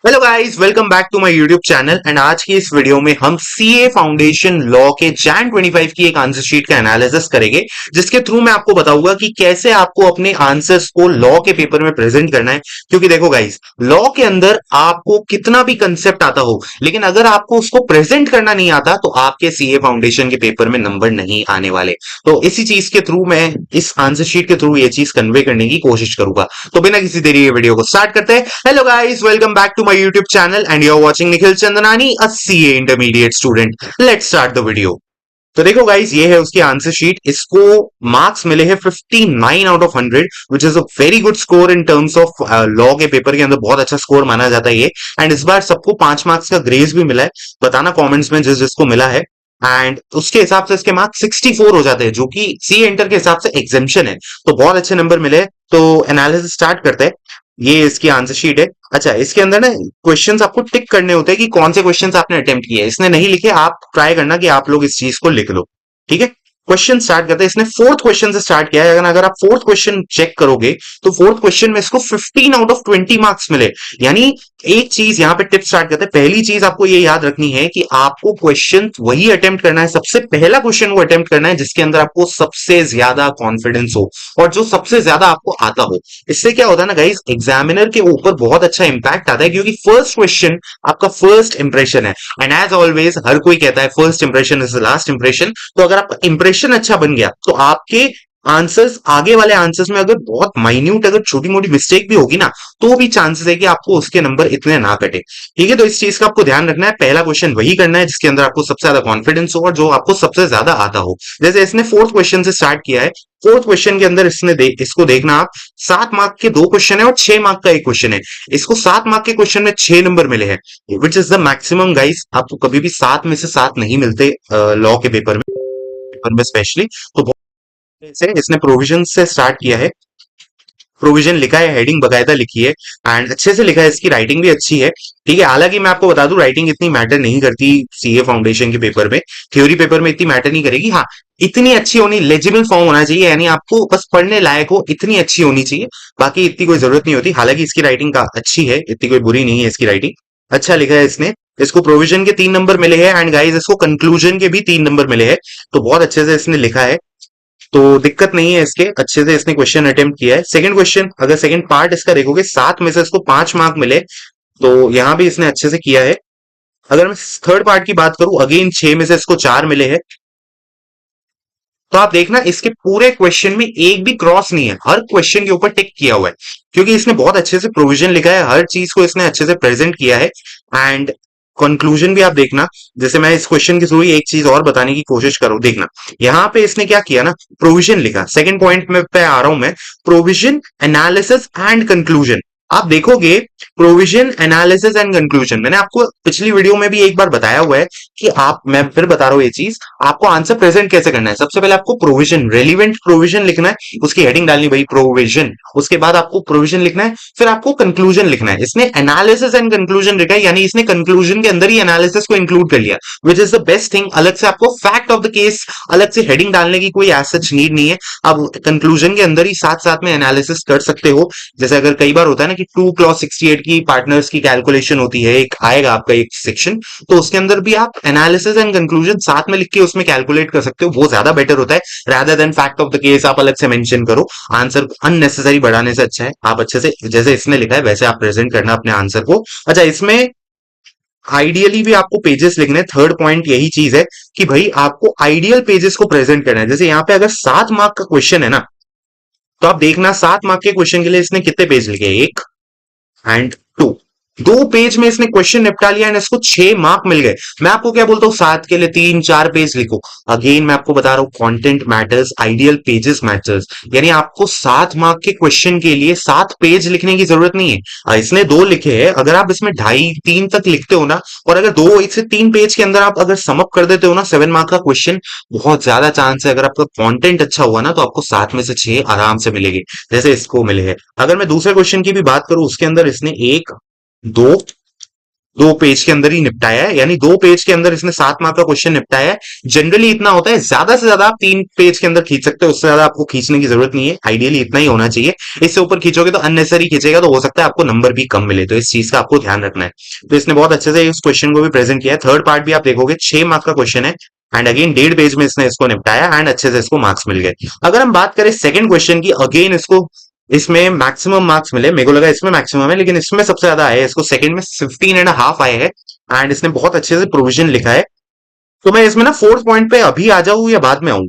Hello guys, welcome back to my YouTube channel. And आज की इस वीडियो में हम सीए फाउंडेशन लॉ के जैन 25 की एक आंसर शीट का एनालिसिस करेंगे, जिसके थ्रू मैं आपको बताऊंगा कि कैसे आपको अपने आंसर्स को लॉ के पेपर में प्रेजेंट करना है। क्योंकि देखो गाइस, लॉ के अंदर आपको कितना भी कंसेप्ट आता हो, लेकिन अगर आपको उसको प्रेजेंट करना नहीं आता तो आपके सीए फाउंडेशन के पेपर में नंबर नहीं आने वाले। तो इसी चीज के थ्रू मैं इस आंसर शीट के थ्रू ये चीज कन्वे करने की कोशिश करूंगा। तो बिना किसी देरी ये वीडियो को स्टार्ट करते हैं। Hello guys, welcome back to my YouTube channel and you are watching Nikhil Chandnani, a CA intermediate student. Let's start the video. तो देखो गाइस, ये है उसकी आंसर शीट। इसको मार्क्स मिले हैं 59 out of 100, which is a very good score in terms of law के paper के अंदर बहुत अच्छा स्कोर माना जाता है ये। एंड इस बार सबको 5 मार्क्स का ग्रेस भी मिला है। बताना कमेंट्स में जिस जिसको मिला है। एंड उसके हिसाब से इसके मार्क्स 64 हो जाते हैं, जो कि सी इंटर के हिसाब से एग्जेम्पशन है। तो बहुत अच्छे नंबर मिले। तो एनालिसिस स्टार्ट करते हैं। ये इसकी आंसर शीट है। अच्छा, इसके अंदर ना क्वेश्चंस आपको टिक करने होते हैं कि कौन से क्वेश्चंस आपने अटेम्प्ट किए हैं। इसने नहीं लिखे, आप ट्राई करना कि आप लोग इस चीज को लिख लो। ठीक है। क्वेश्चन स्टार्ट करते हैं। इसने फोर्थ क्वेश्चन से स्टार्ट किया है। अगर आप फोर्थ क्वेश्चन चेक करोगे तो फोर्थ क्वेश्चन में इसको 15 आउट ऑफ 20 मार्क्स मिले। यानी एक चीज यहाँ पे टिप स्टार्ट करते हैं। पहली चीज आपको ये याद रखनी है कि आपको क्वेश्चन वही अटेम्प्ट करना है, सबसे पहला क्वेश्चन वो अटेम्प्ट करना है जिसके अंदर आपको सबसे ज्यादा कॉन्फिडेंस हो और जो सबसे ज्यादा आपको आता हो। इससे क्या होता है ना गाइस, एग्जामिनर के ऊपर बहुत अच्छा इंपैक्ट आता है, क्योंकि फर्स्ट क्वेश्चन आपका फर्स्ट इंप्रेशन है। एंड एज ऑलवेज हर कोई कहता है first impression is the last impression. तो अगर आपका इंप्रेशन अच्छा बन गया तो आपके आंसर्स, आगे वाले आंसर्स में अगर बहुत माइन्यूट, अगर छोटी मोटी मिस्टेक भी होगी ना, तो भी चांसेस है कि आपको उसके नंबर इतने ना कटे। ठीक है। तो इस चीज का आपको ध्यान रखना है। पहला क्वेश्चन वही करना है जिसके अंदर आपको सबसे ज्यादा कॉन्फिडेंस हो और जो आपको सबसे ज्यादा आता हो। जैसे इसने फोर्थ क्वेश्चन से स्टार्ट किया है। फोर्थ क्वेश्चन के अंदर इसको देखना आप। 7 मार्क के 2 क्वेश्चन है और 6 मार्क का एक क्वेश्चन है। इसको 7 मार्क के क्वेश्चन में 6 नंबर मिले हैं, which is the maximum guys. आपको कभी भी 7 में से 7 नहीं मिलते लॉ के पेपर में स्पेशली। तो बहुत से इसने प्रोविजन से स्टार्ट किया है। प्रोविजन लिखा है, हेडिंग बकायदा लिखी है एंड अच्छे से लिखा है। इसकी राइटिंग भी अच्छी है। ठीक है। हालांकि मैं आपको बता दूं, राइटिंग इतनी मैटर नहीं करती सीए फाउंडेशन के पेपर में। थ्योरी पेपर में इतनी मैटर नहीं करेगी। हाँ, इतनी अच्छी होनी, लेजिबल फॉर्म होना चाहिए, यानी आपको बस पढ़ने लायक हो, इतनी अच्छी होनी चाहिए। बाकी इतनी कोई जरूरत नहीं होती। हालांकि इसकी राइटिंग का अच्छी है, इतनी कोई बुरी नहीं है इसकी राइटिंग। अच्छा लिखा है इसने। इसको प्रोविजन के 3 नंबर मिले हैं एंड गाइस इसको कंक्लूजन के भी 3 नंबर मिले हैं। तो बहुत अच्छे से इसने लिखा है। तो दिक्कत नहीं है इसके, अच्छे से इसने क्वेश्चन अटेम्प्ट किया है। सेकंड क्वेश्चन, अगर सेकंड पार्ट इसका देखोगे, 7 में से इसको 5 मार्क मिले। तो यहां भी इसने अच्छे से किया है। अगर मैं थर्ड पार्ट की बात करूं, अगेन 6 में से इसको 4 मिले हैं। तो आप देखना, इसके पूरे क्वेश्चन में एक भी क्रॉस नहीं है, हर क्वेश्चन के ऊपर टिक किया हुआ है, क्योंकि इसने बहुत अच्छे से प्रोविजन लिखा है, हर चीज को इसने अच्छे से प्रेजेंट किया है। एंड कंक्लूजन भी आप देखना। जैसे मैं इस क्वेश्चन के थ्रू एक चीज और बताने की कोशिश करूं, देखना यहां पे इसने क्या किया ना, प्रोविजन लिखा। सेकंड पॉइंट में पे आ रहा हूं मैं, प्रोविजन, एनालिसिस एंड कंक्लूजन। आप देखोगे प्रोविजन, एनालिसिस एंड कंक्लूजन, मैंने आपको पिछली वीडियो में भी एक बार बताया हुआ है कि आप, मैं फिर बता रहा हूं ये चीज, आपको आंसर प्रेजेंट कैसे करना है। सबसे पहले आपको प्रोविजन, रेलिवेंट प्रोविजन लिखना है, उसकी हेडिंग डालनी वही प्रोविजन। उसके बाद आपको प्रोविजन लिखना है, फिर आपको कंक्लूजन लिखना है। इसने एनालिसिस एंड कंक्लूजन लिखा है, यानी इसने कंक्लूजन के अंदर ही एनालिसिस को इंक्लूड कर लिया, which is the best thing. अलग से आपको फैक्ट ऑफ द केस अलग से हेडिंग डालने की कोई एज सच नीड नहीं है। अब कंक्लूजन के अंदर ही साथ साथ में एनालिसिस कर सकते हो। जैसे अगर कई बार होता है ना कि 2 क्लॉज 68 की पार्टनर्स की कैलकुलेशन होती है, एक आएगा आपका एक सेक्शन, तो उसके अंदर भी आप एनालिसिस एंड कंक्लूजन साथ में लिख के उसमें कैलकुलेट कर सकते हो। वो ज्यादा बेटर होता है, rather than fact of the case आप अलग से मेंशन करो। आंसर अननेसेसरी बढ़ाने से अच्छा है आप अच्छे से जैसे इसने लिखा है वैसे आप प्रेजेंट करना अपने आंसर को। अच्छा, इसमें आइडियली भी आपको पेजेस लिखने। थर्ड पॉइंट यही चीज है कि भाई आपको आइडियल पेजेस को प्रेजेंट करना है। जैसे यहाँ पे अगर 7 मार्क का क्वेश्चन है ना, तो आप देखना 7 मार्क के क्वेश्चन के लिए इसने कितने पेज लिखे, 1 एंड 2, 2 पेज में इसने क्वेश्चन निपटा लिया एंड इसको 6 मार्क मिल गए। मैं आपको क्या बोलता हूँ, 7 के लिए 3-4 पेज लिखो। अगेन मैं आपको बता रहा हूँ, content matters, ideal pages matters. यानी आपको 7 मार्क के क्वेश्चन के लिए 7 पेज लिखने की जरूरत नहीं है। इसने 2 लिखे हैं, अगर आप इसमें 2.5-3 तक लिखते हो ना, और अगर 2 से 3 पेज के अंदर आप अगर समअप कर देते हो ना 7 मार्क का क्वेश्चन, बहुत ज्यादा चांस है, अगर आपका कंटेंट अच्छा हुआ ना, तो आपको 7 में से 6 आराम से मिलेंगे, जैसे इसको मिले हैं। अगर मैं दूसरे क्वेश्चन की भी बात करूं, उसके अंदर इसने 1, 2 2 पेज के अंदर ही निपटाया है, यानी 2 पेज के अंदर इसने 7 मार्क का क्वेश्चन निपटाया है। जनरली इतना होता है, ज्यादा से ज्यादा आप 3 पेज के अंदर खींच सकते हो, उससे ज्यादा आपको खींचने की जरूरत नहीं है, आइडियली इतना ही होना चाहिए। इससे ऊपर खींचोगे तो अननेसेसरी खींचेगा, तो हो सकता है आपको नंबर भी कम मिले, तो इस चीज का आपको ध्यान रखना है। तो इसने बहुत अच्छे से इस क्वेश्चन को भी प्रेजेंट किया है। थर्ड पार्ट भी आप देखोगे 6 मार्क का क्वेश्चन है, एंड अगेन 1.5 पेज में इसने इसको निपटाया एंड अच्छे से इसको मार्क्स मिल गए। अगर हम बात करें सेकंड क्वेश्चन की, अगेन इसको इसमें मैक्सिमम मार्क्स मिले, मेरे को लगा इसमें मैक्सिमम है, लेकिन इसमें सबसे ज्यादा आए, इसको सेकंड में 15.5 आए हैं, एंड इसने बहुत अच्छे से प्रोविजन लिखा है। तो मैं इसमें ना फोर्थ पॉइंट पे अभी आ जाऊं या बाद में आऊं?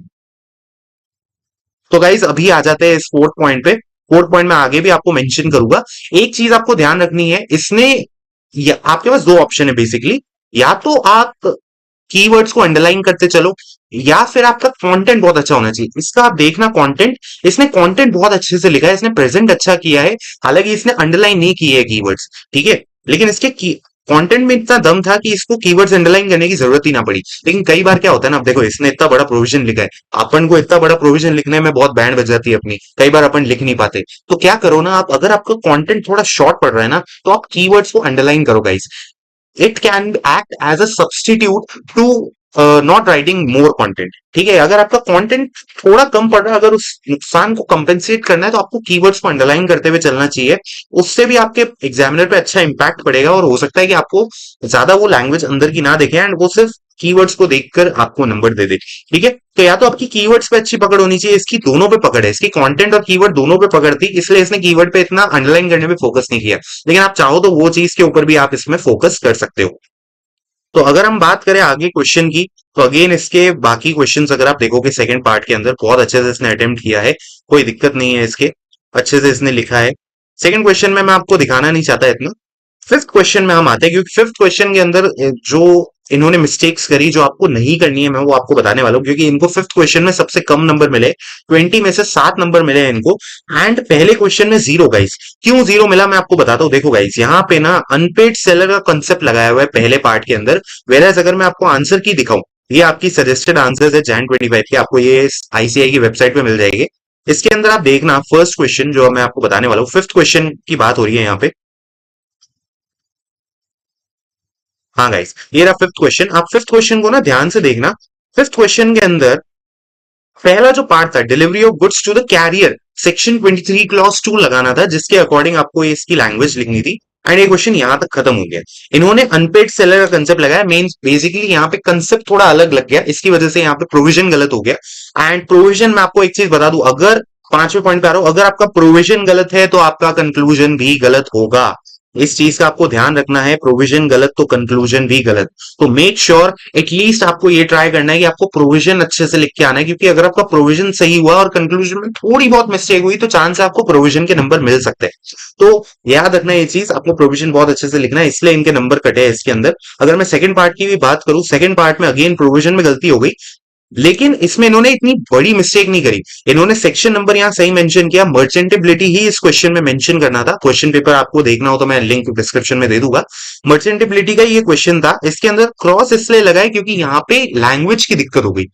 तो गाइज अभी आ जाते हैं इस फोर्थ पॉइंट पे। फोर्थ पॉइंट में आगे भी आपको मेंशन करूंगा। एक चीज आपको ध्यान रखनी है, इसने आपके पास 2 ऑप्शन है बेसिकली, या तो आप कीवर्ड्स को अंडरलाइन करते चलो, या फिर आपका कंटेंट बहुत अच्छा होना चाहिए। इसका आप देखना कंटेंट, इसने कंटेंट बहुत अच्छे से लिखा है, इसने प्रेजेंट अच्छा किया है, हालांकि इसने अंडरलाइन नहीं किए है कीवर्ड्स, ठीक है, लेकिन इसके कंटेंट में इतना दम था कि इसको कीवर्ड्स अंडरलाइन करने की जरूरत ही ना पड़ी। लेकिन कई बार क्या होता है ना, अब देखो इसने इतना बड़ा प्रोविजन लिखा है, अपन को इतना बड़ा प्रोविजन लिखने में बहुत बैंड बज जाती है अपनी, कई बार अपन लिख नहीं पाते। तो क्या करो ना आप, अगर आपका कंटेंट थोड़ा शॉर्ट पड़ रहा है ना, तो आप कीवर्ड्स को अंडरलाइन करो guys. It can act as a substitute to not writing more content, ठीक है। अगर आपका कंटेंट थोड़ा कम पड़ रहा है, अगर उस नुकसान को कंपेंसेट करना है, तो आपको कीवर्ड्स को अंडरलाइन करते हुए चलना चाहिए। उससे भी आपके एग्जामिनर पे अच्छा इंपैक्ट पड़ेगा, और हो सकता है कि आपको ज्यादा वो लैंग्वेज अंदर की ना देखे एंड वो सिर्फ कीवर्ड्स को देखकर आपको नंबर दे दे, ठीक है। तो या तो आपकी कीवर्ड्स पे अच्छी पकड़ होनी चाहिए, इसकी दोनों पे पकड़ है, इसकी कंटेंट और कीवर्ड दोनों पे पकड़ थी, इसलिए इसने कीवर्ड पे इतना अंडरलाइन करने पे फोकस नहीं किया। लेकिन आप चाहो तो वो चीज के ऊपर भी आप इसमें फोकस कर सकते हो। तो अगर हम बात करें आगे क्वेश्चन की, तो अगेन इसके बाकी क्वेश्चंस अगर आप देखोगे सेकंड पार्ट के अंदर, बहुत अच्छे से इसने अटेम्प्ट किया है, कोई दिक्कत नहीं है इसके, अच्छे से इसने लिखा है। सेकंड क्वेश्चन में मैं आपको दिखाना नहीं चाहता इतना। फिफ्थ क्वेश्चन में हम आते हैं, क्योंकि फिफ्थ क्वेश्चन के अंदर जो इन्होंने मिस्टेक्स करी, जो आपको नहीं करनी है, मैं वो आपको बताने वाला हूँ, क्योंकि इनको फिफ्थ क्वेश्चन में सबसे कम नंबर मिले, 20 में से 7 नंबर मिले हैं इनको, एंड पहले क्वेश्चन में 0 गाइस। क्यों 0 मिला मैं आपको बताता हूँ। देखो गाइस, यहाँ पे ना अनपेड सेलर का कंसेप्ट लगाया हुआ है पहले पार्ट के अंदर, वेराज अगर मैं आपको आंसर की दिखाऊं, ये आपकी सजेस्टेड आंसर है जैन 25 की, आपको ये आईसीआई की वेबसाइट पे मिल जाएगी। इसके अंदर आप देखना फर्स्ट क्वेश्चन जो मैं आपको बताने वाला हूँ, फिफ्थ क्वेश्चन की बात हो रही है यहाँ पे। हाँ गाइस, ये रहा फिफ्थ क्वेश्चन। आप फिफ्थ क्वेश्चन को ना ध्यान से देखना। फिफ्थ क्वेश्चन के अंदर पहला जो पार्ट था, delivery of goods to the carrier, section 23 clause 2 लगाना था, जिसके अकॉर्डिंग आपको इसकी लैंग्वेज लिखनी थी, एंड ये क्वेश्चन यहां तक खत्म हो गया। इन्होंने अनपेड सेलर का कंसेप्ट लगाया, मेन बेसिकली यहाँ पे कंसेप्ट थोड़ा अलग लग गया, इसकी वजह से यहाँ पे प्रोविजन गलत हो गया। एंड प्रोविजन में आपको एक चीज बता दूं, अगर 5वें पॉइंट पे आ रहा हूं, अगर आपका प्रोविजन गलत है तो आपका कंक्लूजन भी गलत होगा। इस चीज का आपको ध्यान रखना है, प्रोविजन गलत तो कंक्लूजन भी गलत। तो मेक श्योर एटलीस्ट आपको ये ट्राई करना है कि आपको प्रोविजन अच्छे से लिख के आना है, क्योंकि अगर आपका प्रोविजन सही हुआ और कंक्लूजन में थोड़ी बहुत मिस्टेक हुई, तो चांस है आपको प्रोविजन के नंबर मिल सकते हैं। तो याद रखना ये चीज, आपको प्रोविजन बहुत अच्छे से लिखना है, इसलिए इनके नंबर कटे हैं इसके अंदर। अगर मैं सेकंड पार्ट की भी बात करूं, सेकंड पार्ट में अगेन प्रोविजन में गलती हो गई, लेकिन इसमें इन्होंने इतनी बड़ी मिस्टेक नहीं करी। इन्होंने सेक्शन नंबर यहां सही मेंशन किया, मर्चेंटेबिलिटी ही इस क्वेश्चन में मेंशन करना था। क्वेश्चन पेपर आपको देखना हो तो मैं लिंक डिस्क्रिप्शन में दे दूंगा। मर्चेंटेबिलिटी का ये क्वेश्चन था, इसके अंदर क्रॉस इसलिए लगा है क्योंकि यहाँ पे लैंग्वेज की दिक्कत हो गई,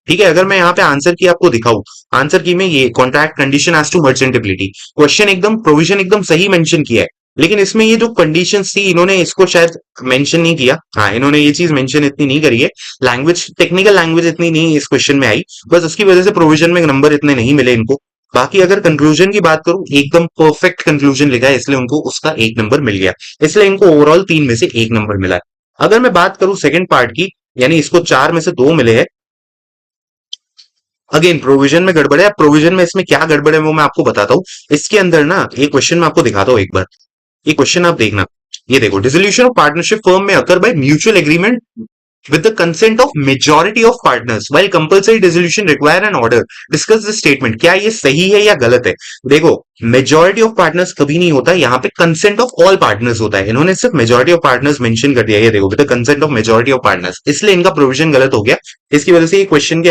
ठीक है। अगर मैं यहाँ पे आंसर की आपको दिखाऊं, आंसर की में ये contract condition as to merchantability, question एकदम प्रोविजन एकदम सही मेंशन किया है, लेकिन इसमें ये जो कंडीशंस थी इन्होंने इसको शायद मेंशन नहीं किया। हाँ, इन्होंने ये चीज मेंशन इतनी नहीं करी है, लैंग्वेज टेक्निकल लैंग्वेज इतनी नहीं इस क्वेश्चन में आई, बस उसकी वजह से प्रोविजन में नंबर इतने नहीं मिले इनको। बाकी अगर कंक्लूजन की बात करूं, एकदम परफेक्ट कंक्लूजन लिखा है, इसलिए उनको उसका 1 नंबर मिल गया, इसलिए इनको ओवरऑल 3 में से 1 नंबर मिला है। अगर मैं बात करूं सेकंड पार्ट की, यानी इसको 4 में से 2 मिले हैं। अगेन प्रोविजन में गड़बड़ है, प्रोविजन में इसमें क्या गड़बड़ है वो मैं आपको बताता हूँ। इसके अंदर ना ये क्वेश्चन मैं आपको दिखाता हूँ एक बार, ये क्वेश्चन आप देखना। ये देखो, डिसोल्यूशन ऑफ पार्टनरशिप फर्म में occur by mutual agreement with the consent of majority of partners while compulsory dissolution require an order, discuss this statement। क्या ये सही है या गलत है? देखो, मेजॉरिटी ऑफ पार्टनर्स कभी नहीं होता, यहाँ पे कंसेंट ऑफ ऑल पार्टनर्स होता है, इन्होंने सिर्फ मेजॉरिटी ऑफ पार्टनर्स मेंशन कर दिया। ये देखो, with the consent of majority of partners, इसलिए इनका प्रोविजन गलत हो गया। इसकी वजह से ये क्वेश्चन के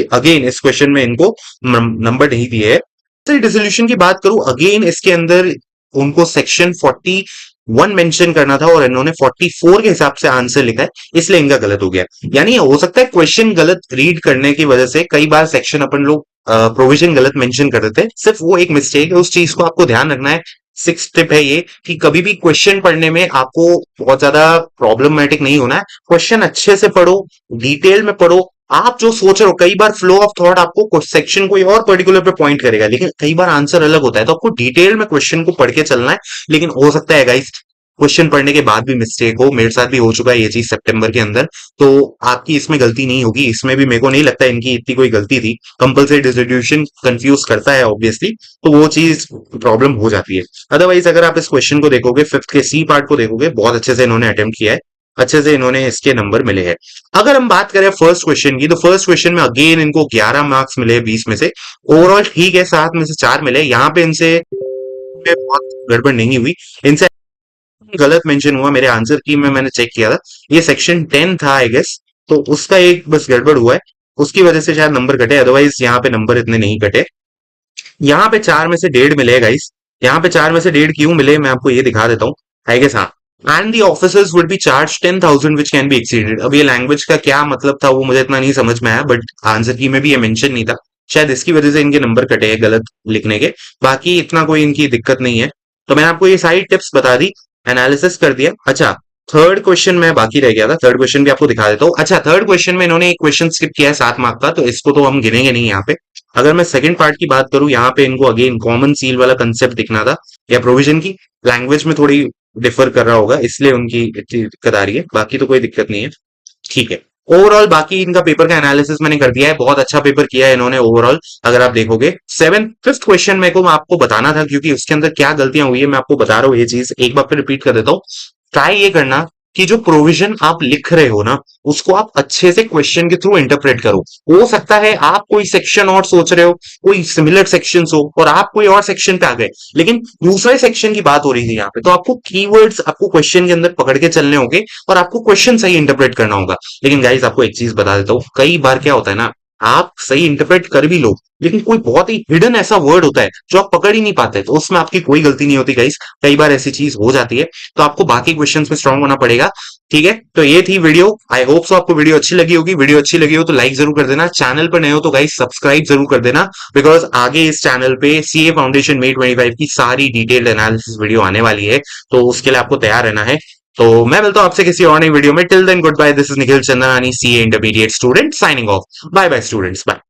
अगेन इस क्वेश्चन में इनको नंबर नहीं दिए है। डिसोल्यूशन की बात करूं, अगेन इसके अंदर उनको सेक्शन 41 मेंशन करना था और इन्होंने 44 के हिसाब से आंसर लिखा है, इसलिए इनका गलत हो गया। यानी हो सकता है क्वेश्चन गलत रीड करने की वजह से कई बार सेक्शन अपन लोग प्रोविजन गलत मेंशन कर देते हैं, सिर्फ वो एक मिस्टेक है, उस चीज को आपको ध्यान रखना है। सिक्स टिप है ये कि कभी भी क्वेश्चन पढ़ने में आपको बहुत ज्यादा प्रॉब्लमेटिक नहीं होना है। क्वेश्चन अच्छे से पढ़ो, डिटेल में पढ़ो। आप जो सोच रहे हो, कई बार फ्लो ऑफ थॉट आपको सेक्शन कोई और पर्टिकुलर पे पॉइंट करेगा, लेकिन कई बार आंसर अलग होता है, तो आपको डिटेल में क्वेश्चन को पढ़ के चलना है। लेकिन हो सकता है गाइस क्वेश्चन पढ़ने के बाद भी मिस्टेक हो, मेरे साथ भी हो चुका है ये चीज सितंबर के अंदर। तो आपकी इसमें गलती नहीं होगी, इसमें भी मेरे को नहीं लगता इनकी इतनी कोई गलती थी। कंपलसरी डिस्ट्रीब्यूशन कंफ्यूज करता है ऑब्वियसली, तो वो चीज प्रॉब्लम हो जाती है। अदरवाइज अगर आप इस क्वेश्चन को देखोगे, फिफ्थ के सी पार्ट को देखोगे, बहुत अच्छे से इन्होंने अटेम्प्ट किया है, अच्छे से इन्होंने इसके नंबर मिले हैं। अगर हम बात करें फर्स्ट क्वेश्चन की, तो फर्स्ट क्वेश्चन में अगेन इनको 11 मार्क्स मिले 20 में से। ओवरऑल ठीक है, 7 में से 4 मिले। यहाँ पे इनसे बहुत गड़बड़ नहीं हुई, इनसे गलत मेंशन हुआ मेरे आंसर की में, मैंने चेक किया था, ये सेक्शन 10 था आई गेस, तो उसका एक बस गड़बड़ हुआ है, उसकी वजह से शायद नंबर कटे, अदरवाइज यहाँ पे नंबर इतने नहीं कटे। यहाँ पे 4 में से 1.5 मिले गाइस। यहाँ पे 4 में से 1.5 क्यों मिले मैं आपको ये दिखा देता हूँ। आई गेस हाँ, and the officers would be charge 10,000 which can be exceeded. अब ये लैंग्वेज का क्या मतलब था वो मुझे इतना नहीं समझ में आया, बट आंसर की में भी ये मेंशन नहीं था, शायद इसकी वजह से इनके नंबर कटे हैं गलत लिखने के। बाकी इतना कोई इनकी दिक्कत नहीं है। तो मैंने आपको ये सारी टिप्स बता दी, एनालिसिस कर दिया। अच्छा, थर्ड क्वेश्चन में बाकी रह गया था, थर्ड क्वेश्चन भी आपको दिखा देता हूँ। अच्छा, थर्ड क्वेश्चन में इन्होंने एक क्वेश्चन स्किप किया है 7 मार्क का, तो इसको तो हम गिनेंगे नहीं यहाँ पे। अगर मैं सेकंड पार्ट की बात करूं, यहाँ पे इनको अगेन कॉमन सील वाला कंसेप्ट दिखना था, या प्रोविजन की लैंग्वेज में थोड़ी डिफर कर रहा होगा, इसलिए उनकी इतनी दिक्कत आ रही है, बाकी तो कोई दिक्कत नहीं है। ठीक है, ओवरऑल बाकी इनका पेपर का एनालिसिस मैंने कर दिया है, बहुत अच्छा पेपर किया है इन्होंने ओवरऑल। अगर आप देखोगे फिफ्थ क्वेश्चन मेरे को आपको बताना था, क्योंकि उसके अंदर क्या गलतियां हुई है मैं आपको बता रहा हूँ, ये चीज एक बार फिर रिपीट कर देता हूँ। ट्राई ये करना कि जो प्रोविजन आप लिख रहे हो ना, उसको आप अच्छे से क्वेश्चन के थ्रू इंटरप्रेट करो। हो सकता है आप कोई सेक्शन और सोच रहे हो, कोई सिमिलर सेक्शन हो, और आप कोई और सेक्शन पे आ गए, लेकिन दूसरे सेक्शन की बात हो रही थी यहाँ पे, तो आपको कीवर्ड्स आपको क्वेश्चन के अंदर पकड़ के चलने होंगे, और आपको क्वेश्चन सही इंटरप्रेट करना होगा। लेकिन गाइस आपको एक चीज बता देता हूँ, कई बार क्या होता है ना, आप सही इंटरप्रेट कर भी लो, लेकिन कोई बहुत ही हिडन ऐसा वर्ड होता है जो आप पकड़ ही नहीं पाते, तो उसमें आपकी कोई गलती नहीं होती गाइस, कई बार ऐसी चीज हो जाती है। तो आपको बाकी क्वेश्चंस में स्ट्रांग होना पड़ेगा। ठीक है, तो ये थी वीडियो, आई होप सो आपको वीडियो अच्छी लगी होगी। वीडियो अच्छी लगी हो तो लाइक जरूर कर देना, चैनल पर नए हो तो गाइस सब्सक्राइब जरूर कर देना, बिकॉज आगे इस चैनल पे सीए फाउंडेशन मे 25 की सारी डिटेल्ड एनालिसिस वीडियो आने वाली है, तो उसके लिए आपको तैयार रहना है। तो मैं मिलता हूं आपसे किसी और नई वीडियो में। Till then goodbye, this is Nikhil Chandrani, CA intermediate student, signing off. Bye bye students, bye.